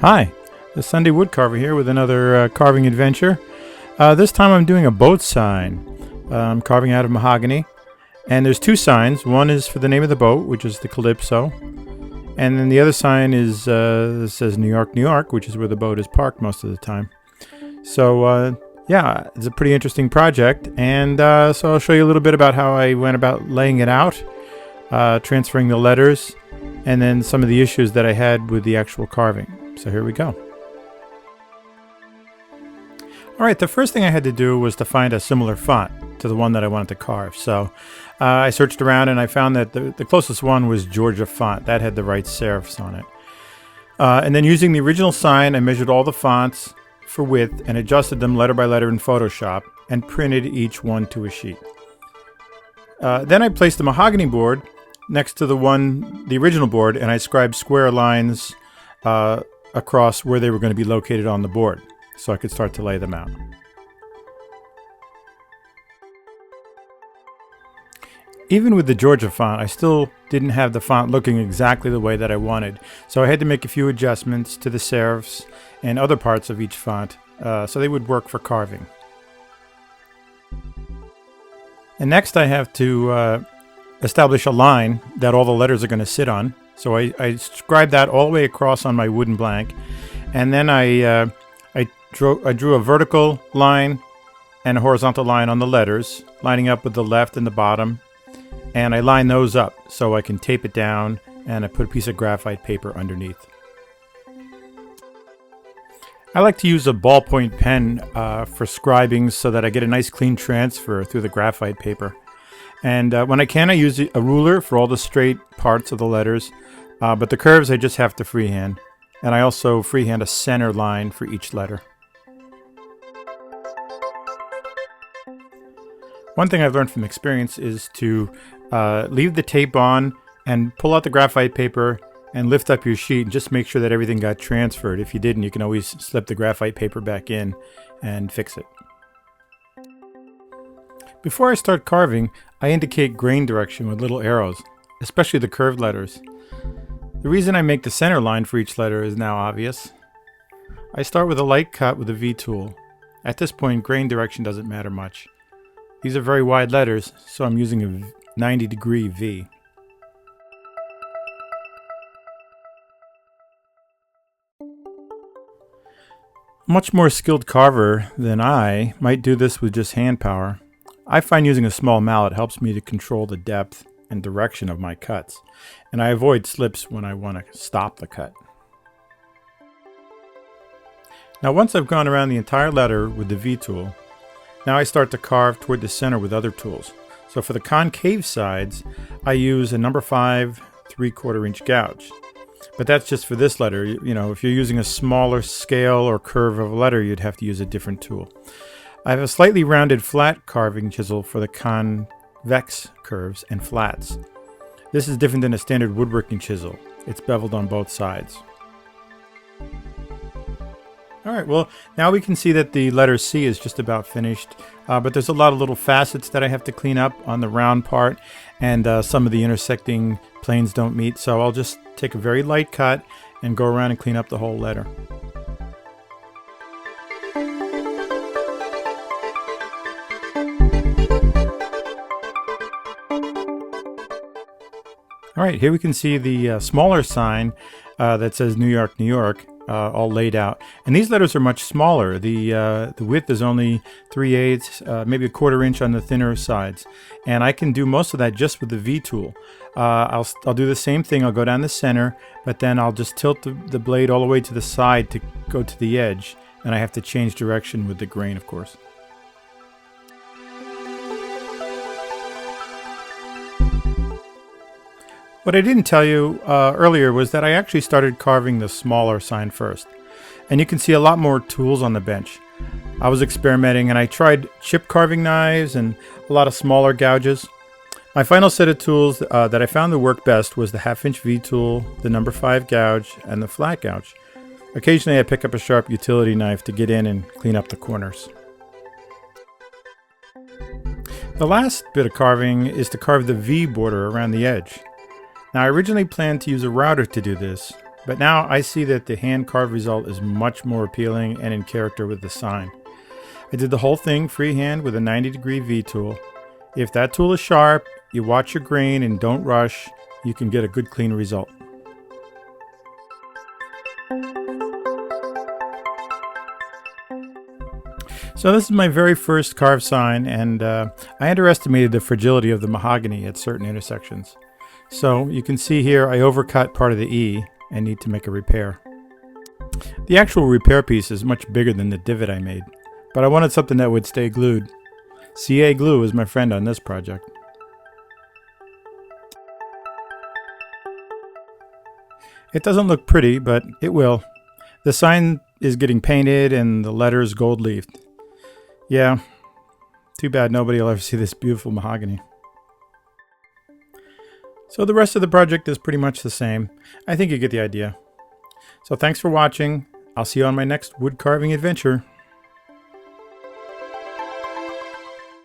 Hi, the Sunday Woodcarver here with another carving adventure. This time I'm doing a boat sign. I'm carving out of mahogany, and there's two signs. One is for the name of the boat, which is the Calypso, and then the other sign is says New York, New York, which is where the boat is parked most of the time. So yeah, it's a pretty interesting project, and so I'll show you a little bit about how I went about laying it out, transferring the letters, and then some of the issues that I had with the actual carving. So here we go. Alright, the first thing I had to do was to find a similar font to the one that I wanted to carve. So I searched around and I found that the closest one was Georgia font. That had the right serifs on it. And then using the original sign, I measured all the fonts for width and adjusted them letter by letter in Photoshop and printed each one to a sheet. Then I placed the mahogany board next to the original board, and I scribed square lines across where they were going to be located on the board, so I could start to lay them out. Even with the Georgia font, I still didn't have the font looking exactly the way that I wanted, so I had to make a few adjustments to the serifs and other parts of each font so they would work for carving. And next I have to establish a line that all the letters are going to sit on. So I scribed that all the way across on my wooden blank, and then I drew a vertical line and a horizontal line on the letters, lining up with the left and the bottom, and I line those up so I can tape it down, and I put a piece of graphite paper underneath. I like to use a ballpoint pen for scribing so that I get a nice clean transfer through the graphite paper. And when I can, I use a ruler for all the straight parts of the letters, but the curves I just have to freehand. And I also freehand a center line for each letter. One thing I've learned from experience is to leave the tape on and pull out the graphite paper and lift up your sheet and just make sure that everything got transferred. If you didn't, you can always slip the graphite paper back in and fix it. Before I start carving, I indicate grain direction with little arrows, especially the curved letters. The reason I make the center line for each letter is now obvious. I start with a light cut with a V tool. At this point, grain direction doesn't matter much. These are very wide letters, so I'm using a 90-degree V. A much more skilled carver than I might do this with just hand power. I find using a small mallet helps me to control the depth and direction of my cuts, and I avoid slips when I want to stop the cut. Now once I've gone around the entire letter with the V tool, now I start to carve toward the center with other tools. So for the concave sides, I use a number 5 3/4 inch gouge. But that's just for this letter. You know, if you're using a smaller scale or curve of a letter, you'd have to use a different tool. I have a slightly rounded flat carving chisel for the convex curves and flats. This is different than a standard woodworking chisel. It's beveled on both sides. Alright, well, now we can see that the letter C is just about finished, but there's a lot of little facets that I have to clean up on the round part, and some of the intersecting planes don't meet, so I'll just take a very light cut and go around and clean up the whole letter. Alright, here we can see the smaller sign that says New York, New York, all laid out. And these letters are much smaller. The width is only 3/8, maybe a 1/4 inch on the thinner sides. And I can do most of that just with the V tool. I'll do the same thing. I'll go down the center, but then I'll just tilt the blade all the way to the side to go to the edge. And I have to change direction with the grain, of course. What I didn't tell you earlier was that I actually started carving the smaller sign first. And you can see a lot more tools on the bench. I was experimenting and I tried chip carving knives and a lot of smaller gouges. My final set of tools that I found to work best was the 1/2 inch V tool, the number 5 gouge, and the flat gouge. Occasionally I pick up a sharp utility knife to get in and clean up the corners. The last bit of carving is to carve the V border around the edge. Now I originally planned to use a router to do this, but now I see that the hand carved result is much more appealing and in character with the sign. I did the whole thing freehand with a 90-degree V tool. If that tool is sharp, you watch your grain and don't rush, you can get a good clean result. So this is my very first carved sign, and I underestimated the fragility of the mahogany at certain intersections. So you can see here I overcut part of the E and need to make a repair. The actual repair piece is much bigger than the divot I made, but I wanted something that would stay glued. CA Glue is my friend on this project. It doesn't look pretty, but it will. The sign is getting painted and the letters gold leafed. Yeah, too bad nobody will ever see this beautiful mahogany. So the rest of the project is pretty much the same. I think you get the idea. So thanks for watching. I'll see you on my next wood carving adventure.